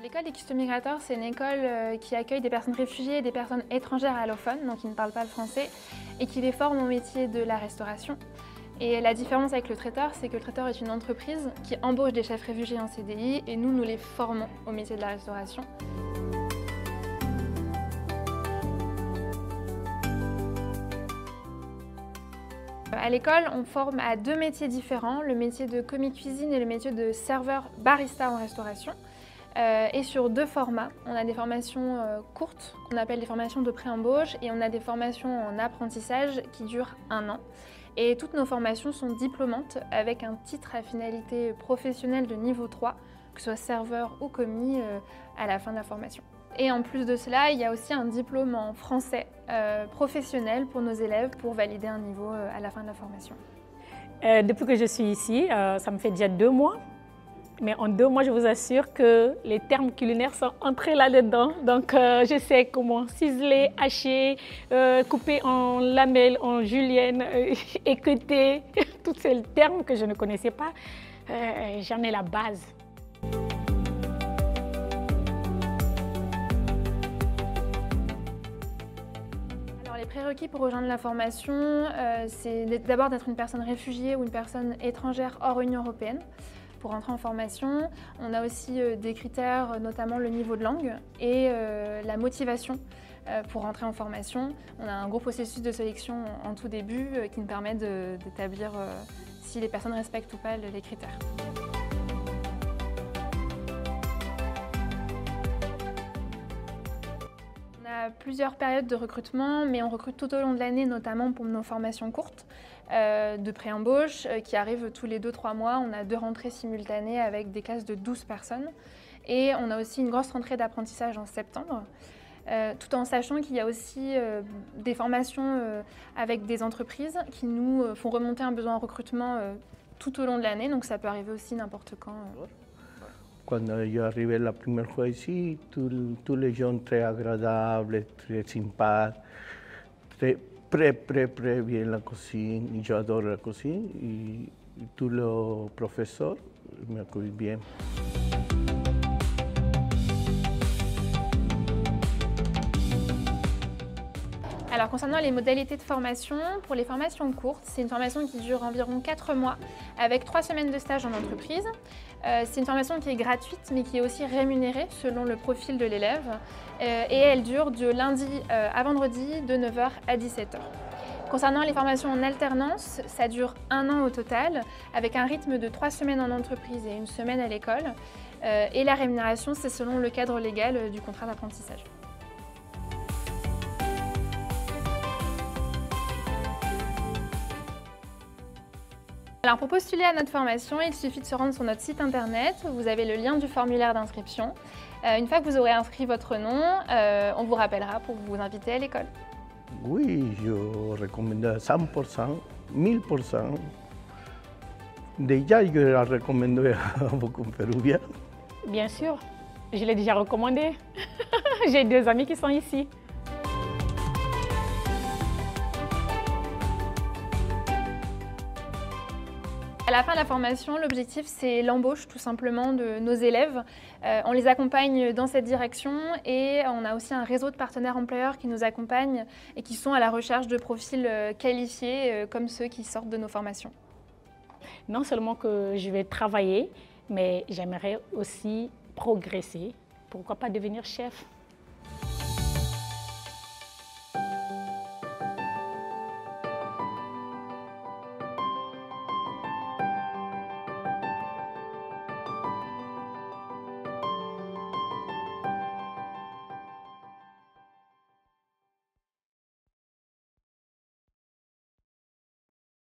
L'école des customigrateur, c'est une école qui accueille des personnes réfugiées et des personnes étrangères allophones, donc qui ne parlent pas le français, et qui les forme au métier de la restauration. Et la différence avec le traiteur, c'est que le traiteur est une entreprise qui embauche des chefs réfugiés en CDI et nous les formons au métier de la restauration. À l'école, on forme à 2 métiers différents, le métier de commis cuisine et le métier de serveur barista en restauration. Et sur 2 formats. On a des formations courtes, qu'on appelle des formations de pré-embauche, et on a des formations en apprentissage qui durent 1 an. Et toutes nos formations sont diplômantes avec un titre à finalité professionnelle de niveau 3, que ce soit serveur ou commis à la fin de la formation. Et en plus de cela, il y a aussi un diplôme en français professionnel pour nos élèves pour valider un niveau à la fin de la formation. Depuis que je suis ici, ça me fait déjà 2 mois. Mais en 2 mois, je vous assure que les termes culinaires sont entrés là-dedans. Donc, je sais comment ciseler, hacher, couper en lamelles, en julienne, équeuter. Tous ces termes que je ne connaissais pas, j'en ai la base. Alors, les prérequis pour rejoindre la formation, c'est d'abord d'être une personne réfugiée ou une personne étrangère hors Union européenne. Pour entrer en formation, on a aussi des critères, notamment le niveau de langue et la motivation pour rentrer en formation. On a un gros processus de sélection en tout début qui nous permet d'établir si les personnes respectent ou pas les critères. On a plusieurs périodes de recrutement, mais on recrute tout au long de l'année, notamment pour nos formations courtes de pré-embauche qui arrivent tous les 2-3 mois. On a 2 rentrées simultanées avec des classes de 12 personnes. Et on a aussi une grosse rentrée d'apprentissage en septembre, tout en sachant qu'il y a aussi des formations avec des entreprises qui nous font remonter un besoin en recrutement tout au long de l'année, donc ça peut arriver aussi n'importe quand. Cuando yo arribé la primera fois ici, tous les gens très agradables, très sympas, très bien la cuisine. Y yo adoro la cuisine y tous les professeurs m'accueillent bien. Alors concernant les modalités de formation, pour les formations courtes, c'est une formation qui dure environ 4 mois avec 3 semaines de stage en entreprise. C'est une formation qui est gratuite mais qui est aussi rémunérée selon le profil de l'élève et elle dure de lundi à vendredi de 9 h à 17 h. Concernant les formations en alternance, ça dure 1 an au total avec un rythme de 3 semaines en entreprise et 1 semaine à l'école. Et la rémunération, c'est selon le cadre légal du contrat d'apprentissage. Alors pour postuler à notre formation, il suffit de se rendre sur notre site internet. Vous avez le lien du formulaire d'inscription. Une fois que vous aurez inscrit votre nom, on vous rappellera pour vous inviter à l'école. Oui, je recommande 100%, 1000%. Déjà, je la recommande à beaucoup de Péruviens. Bien sûr, je l'ai déjà recommandé. J'ai 2 amis qui sont ici. À la fin de la formation, l'objectif c'est l'embauche tout simplement de nos élèves. On les accompagne dans cette direction et on a aussi un réseau de partenaires employeurs qui nous accompagnent et qui sont à la recherche de profils qualifiés comme ceux qui sortent de nos formations. Non seulement que je vais travailler, mais j'aimerais aussi progresser. Pourquoi pas devenir chef ?